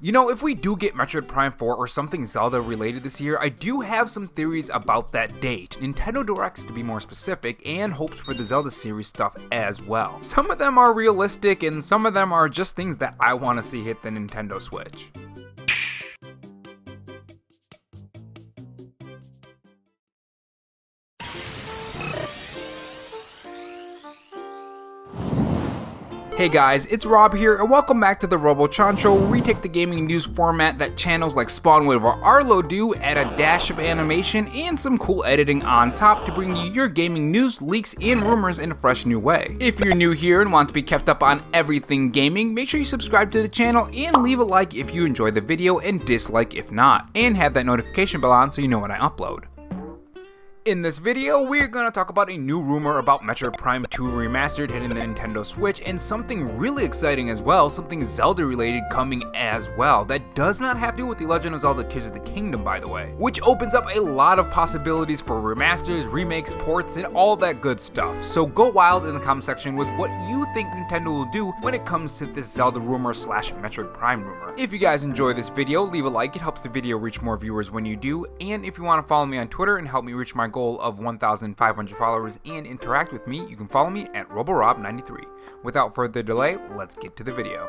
You know, if we do get Metroid Prime 4 or something Zelda related this year, I do have some theories about that date, Nintendo Directs to be more specific, and hopes for the Zelda series stuff as well. Some of them are realistic and some of them are just things that I want to see hit the Nintendo Switch. Hey guys, it's Rob here, and welcome back to the Robo-chan Show, where we take the gaming news format that channels like Spawnwave or Arlo do, add a dash of animation and some cool editing on top to bring you your gaming news, leaks, and rumors in a fresh new way. If you're new here and want to be kept up on everything gaming, make sure you subscribe to the channel and leave a like if you enjoy the video and dislike if not, and have that notification bell on so you know when I upload. In this video, we're going to talk about a new rumor about Metroid Prime 2 Remastered hitting the Nintendo Switch, and something really exciting as well, something Zelda related coming as well, that does not have to do with The Legend of Zelda Tears of the Kingdom, by the way, which opens up a lot of possibilities for remasters, remakes, ports, and all that good stuff. So go wild in the comment section with what you think Nintendo will do when it comes to this Zelda rumor slash Metroid Prime rumor. If you guys enjoy this video, leave a like, it helps the video reach more viewers when you do, and if you want to follow me on Twitter and help me reach my goal of 1,500 followers and interact with me, you can follow me at RoboRob93. Without further delay, let's get to the video.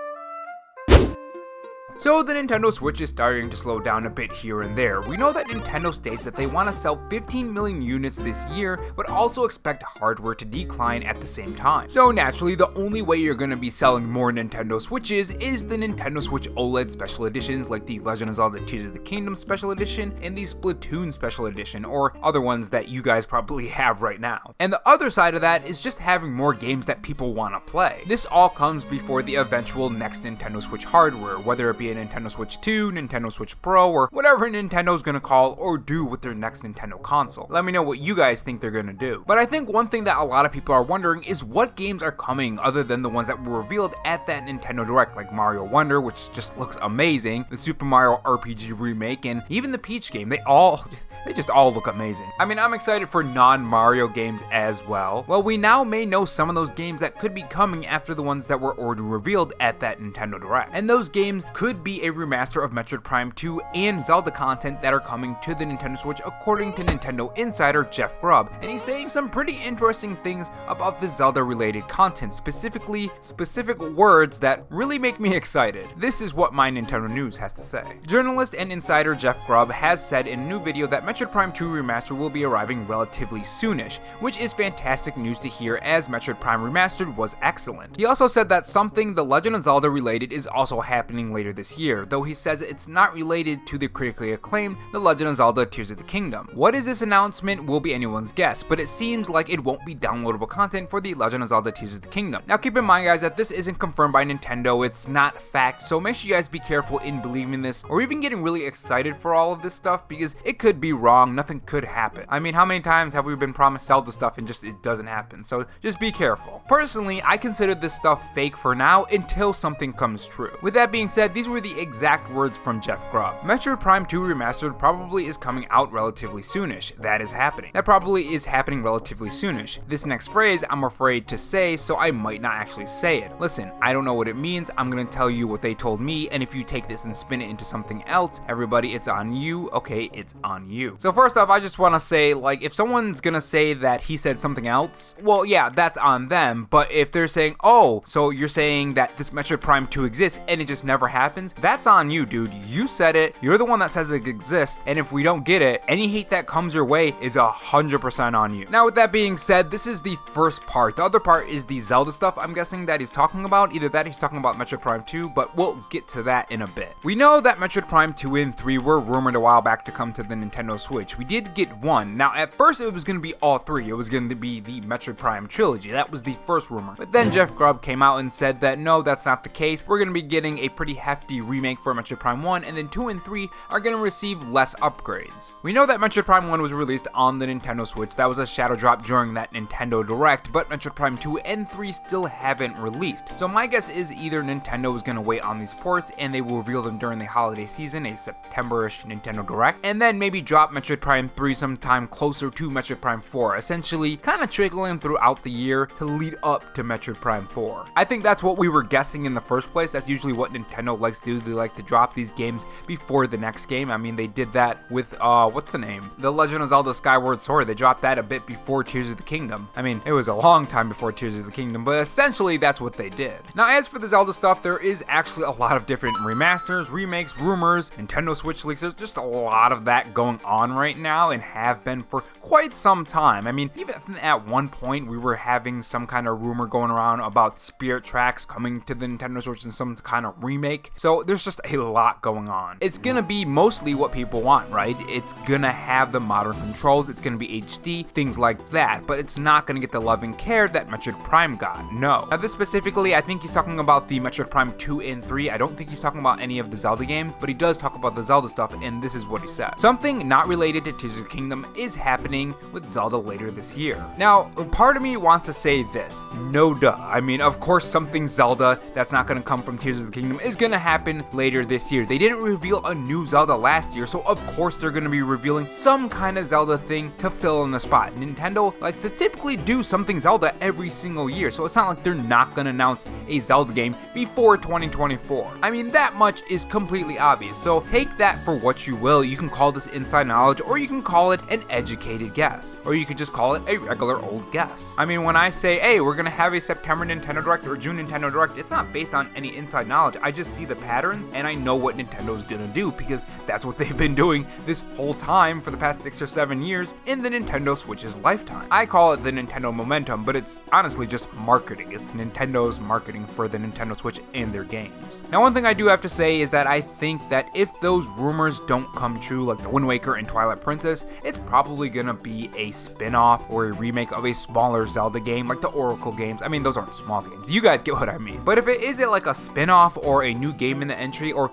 So the Nintendo Switch is starting to slow down a bit here and there. We know that Nintendo states that they want to sell 15 million units this year, but also expect hardware to decline at the same time. So naturally, the only way you're going to be selling more Nintendo Switches is the Nintendo Switch OLED special editions like the Legend of Zelda Tears of the Kingdom special edition and the Splatoon special edition, or other ones that you guys probably have right now. And the other side of that is just having more games that people want to play. This all comes before the eventual next Nintendo Switch hardware, whether it be a Nintendo Switch 2, Nintendo Switch Pro, or whatever Nintendo's gonna call or do with their next Nintendo console. Let me know what you guys think they're gonna do. But I think one thing that a lot of people are wondering is what games are coming other than the ones that were revealed at that Nintendo Direct, like Mario Wonder, which just looks amazing, the Super Mario RPG remake, and even the Peach game. They just all look amazing. I mean, I'm excited for non-Mario games as well. Well, we now may know some of those games that could be coming after the ones that were already revealed at that Nintendo Direct. And those games could be a remaster of Metroid Prime 2 and Zelda content that are coming to the Nintendo Switch, according to Nintendo insider Jeff Grubb. And he's saying some pretty interesting things about the Zelda related content, specifically specific words that really make me excited. This is what My Nintendo News has to say. Journalist and insider Jeff Grubb has said in a new video that Metroid Prime 2 Remastered will be arriving relatively soonish, which is fantastic news to hear as Metroid Prime Remastered was excellent. He also said that something The Legend of Zelda related is also happening later this year, though he says it's not related to the critically acclaimed The Legend of Zelda Tears of the Kingdom. What is this announcement will be anyone's guess, but it seems like it won't be downloadable content for The Legend of Zelda Tears of the Kingdom. Now keep in mind guys that this isn't confirmed by Nintendo, it's not fact, so make sure you guys be careful in believing this or even getting really excited for all of this stuff because it could be wrong, nothing could happen. I mean, how many times have we been promised Zelda stuff and just it doesn't happen, so just be careful. Personally, I consider this stuff fake for now until something comes true. With that being said, these were the exact words from Jeff Grubb. Metroid Prime 2 Remastered probably is coming out relatively soonish. That is happening. That probably is happening relatively soonish. This next phrase I'm afraid to say, so I might not actually say it. Listen, I don't know what it means. I'm gonna tell you what they told me, and if you take this and spin it into something else, everybody, it's on you. Okay, it's on you. So first off, I just want to say, like, if someone's gonna say that he said something else, well, yeah, that's on them. But if they're saying, oh, so you're saying that this Metroid Prime 2 exists and it just never happens, that's on you, dude. You said it. You're the one that says it exists. And if we don't get it, any hate that comes your way is 100% on you. Now, with that being said, this is the first part. The other part is the Zelda stuff I'm guessing that he's talking about. Either that he's talking about Metroid Prime 2, but we'll get to that in a bit. We know that Metroid Prime 2 and 3 were rumored a while back to come to the Nintendo Switch. We did get one. Now, at first, it was going to be all three. It was going to be the Metroid Prime trilogy. That was the first rumor. But then Jeff Grubb came out and said that no, that's not the case. We're going to be getting a pretty hefty remake for Metroid Prime 1, and then 2 and 3 are going to receive less upgrades. We know that Metroid Prime 1 was released on the Nintendo Switch. That was a shadow drop during that Nintendo Direct, but Metroid Prime 2 and 3 still haven't released. So my guess is either Nintendo is going to wait on these ports and they will reveal them during the holiday season, a September-ish Nintendo Direct, and then maybe drop drop Metroid Prime 3 sometime closer to Metroid Prime 4, essentially kind of trickling throughout the year to lead up to Metroid Prime 4. I think that's what we were guessing in the first place. That's usually what Nintendo likes to do. They like to drop these games before the next game. I mean, they did that with, what's the name? The Legend of Zelda Skyward Sword. They dropped that a bit before Tears of the Kingdom. I mean, it was a long time before Tears of the Kingdom, but essentially that's what they did. Now, as for the Zelda stuff, there is actually a lot of different remasters, remakes, rumors, Nintendo Switch leaks. There's just a lot of that going on right now and have been for quite some time. I mean, even at one point we were having some kind of rumor going around about Spirit Tracks coming to the Nintendo Switch in some kind of remake. So there's just a lot going on. It's gonna be mostly what people want, right? It's gonna have the modern controls, it's gonna be HD, things like that, but it's not gonna get the love and care that Metroid Prime got. No. Now this specifically, I think he's talking about the Metroid Prime 2 and 3. I don't think he's talking about any of the Zelda games, but he does talk about the Zelda stuff, and this is what he said. Something not related to Tears of the Kingdom is happening with Zelda later this year. Now, part of me wants to say this. No duh. I mean, of course something Zelda that's not gonna come from Tears of the Kingdom is gonna happen later this year. They didn't reveal a new Zelda last year, so of course they're gonna be revealing some kind of Zelda thing to fill in the spot. Nintendo likes to typically do something Zelda every single year, so it's not like they're not gonna announce a Zelda game before 2024. I mean, that much is completely obvious, so take that for what you will. You can call this inside knowledge, or you can call it an educated guess, or you could just call it a regular old guess. I mean, when I say, hey, we're gonna have a September Nintendo Direct or June Nintendo Direct, it's not based on any inside knowledge. I just see the patterns and I know what Nintendo's gonna do because that's what they've been doing this whole time for the past 6 or 7 years in the Nintendo Switch's lifetime. I call it the Nintendo momentum, but it's honestly just marketing. It's Nintendo's marketing for the Nintendo Switch and their games. Now, one thing I do have to say is that I think that if those rumors don't come true, like the Wind Waker and Twilight Princess, it's probably gonna be a spin-off or a remake of a smaller Zelda game like the Oracle games. I mean, those aren't small games. You guys get what I mean. But if it is like a spin-off or a new game in the entry, or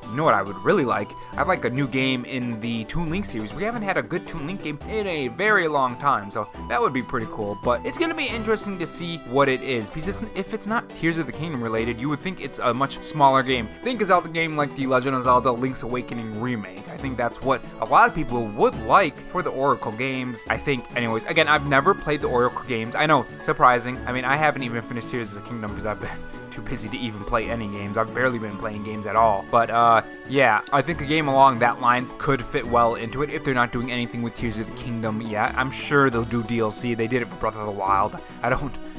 you know what I would really like? I'd like a new game in the Toon Link series. We haven't had a good Toon Link game in a very long time, so that would be pretty cool. But it's gonna be interesting to see what it is, because if it's not Tears of the Kingdom related, you would think it's a much smaller game. Think a Zelda game like the Legend of Zelda Link's Awakening remake. I think that's what a lot of people would like for the Oracle games. I think, anyways, again, I've never played the Oracle games. I know, surprising. I mean, I haven't even finished Tears of the Kingdom because I've been too busy to even play any games. I've barely been playing games at all. But yeah, I think a game along that lines could fit well into it if they're not doing anything with Tears of the Kingdom yet. I'm sure they'll do DLC. They did it for Breath of the Wild.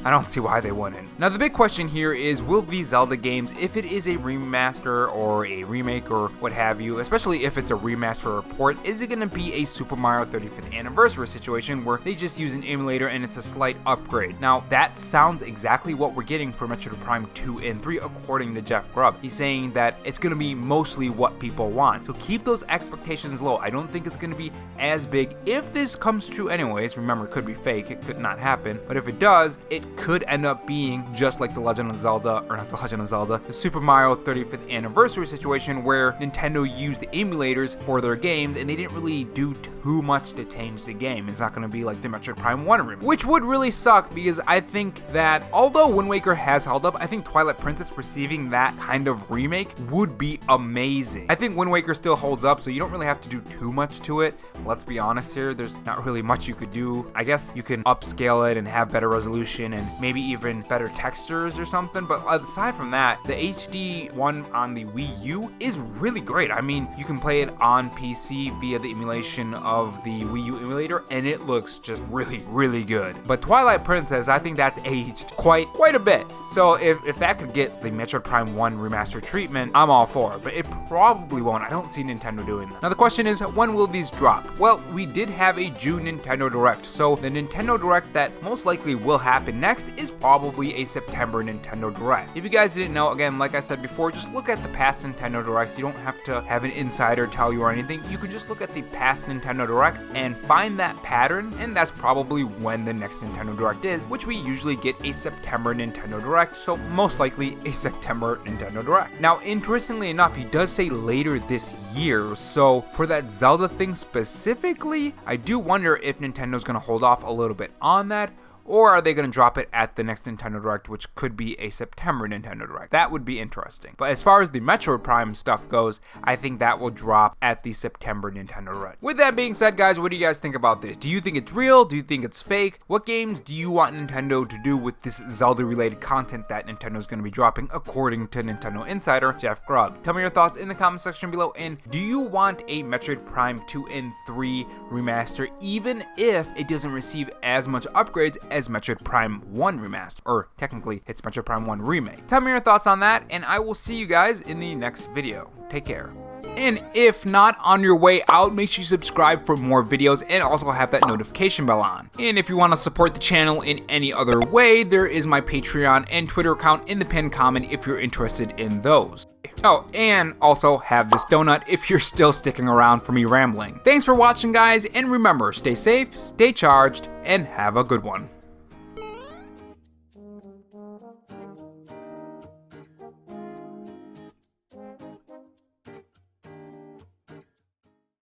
I don't see why they wouldn't. Now, the big question here is, will these Zelda games, if it is a remaster or a remake or what have you, especially if it's a remaster or a port, is it going to be a Super Mario 35th Anniversary situation where they just use an emulator and it's a slight upgrade? Now, that sounds exactly what we're getting for Metroid Prime 2 and 3, according to Jeff Grubb. He's saying that it's going to be mostly what people want. So keep those expectations low. I don't think it's going to be as big. If this comes true anyways, remember, it could be fake. It could not happen. But if it does, it could end up being just like the Legend of Zelda, or not the Legend of Zelda, the Super Mario 35th Anniversary situation where Nintendo used emulators for their games and they didn't really do too much to change the game. It's not going to be like the Metroid Prime 1 remake, which would really suck, because I think that although Wind Waker has held up, I think Twilight Princess receiving that kind of remake would be amazing. I think Wind Waker still holds up, so you don't really have to do too much to it. Let's be honest here, there's not really much you could do. I guess you can upscale it and have better resolution and maybe even better textures or something, but aside from that, the HD one on the Wii U is really great. I mean, you can play it on PC via the emulation of the Wii U emulator, and it looks just really, really good. But Twilight Princess, I think that's aged quite a bit. So if that could get the Metroid Prime 1 remaster treatment, I'm all for it, but it probably won't. I don't see Nintendo doing that. Now the question is, when will these drop? Well, we did have a June Nintendo Direct, so the Nintendo Direct that most likely will happen next is probably a September Nintendo Direct. If you guys didn't know, again, like I said before, just look at the past Nintendo Directs. You don't have to have an insider tell you or anything. You can just look at the past Nintendo Directs and find that pattern, and that's probably when the next Nintendo Direct is, which we usually get a September Nintendo Direct, so most likely a September Nintendo Direct. Now, interestingly enough, he does say later this year, so for that Zelda thing specifically, I do wonder if Nintendo's going to hold off a little bit on that, or are they going to drop it at the next Nintendo Direct, which could be a September Nintendo Direct? That would be interesting. But as far as the Metroid Prime stuff goes, I think that will drop at the September Nintendo Direct. With that being said, guys, what do you guys think about this? Do you think it's real? Do you think it's fake? What games do you want Nintendo to do with this Zelda related content that Nintendo is going to be dropping, according to Nintendo Insider Jeff Grubb? Tell me your thoughts in the comment section below, and do you want a Metroid Prime 2 and 3 remaster, even if it doesn't receive as much upgrades as Metroid Prime 1 remaster, or technically it's Metroid Prime 1 remake? Tell me your thoughts on that, and I will see you guys in the next video. Take care. And if not on your way out, make sure you subscribe for more videos and also have that notification bell on. And if you want to support the channel in any other way, there is my Patreon and Twitter account in the pinned comment if you're interested in those. Oh, and also have this donut if you're still sticking around for me rambling. Thanks for watching, guys, and remember, stay safe, stay charged, and have a good one.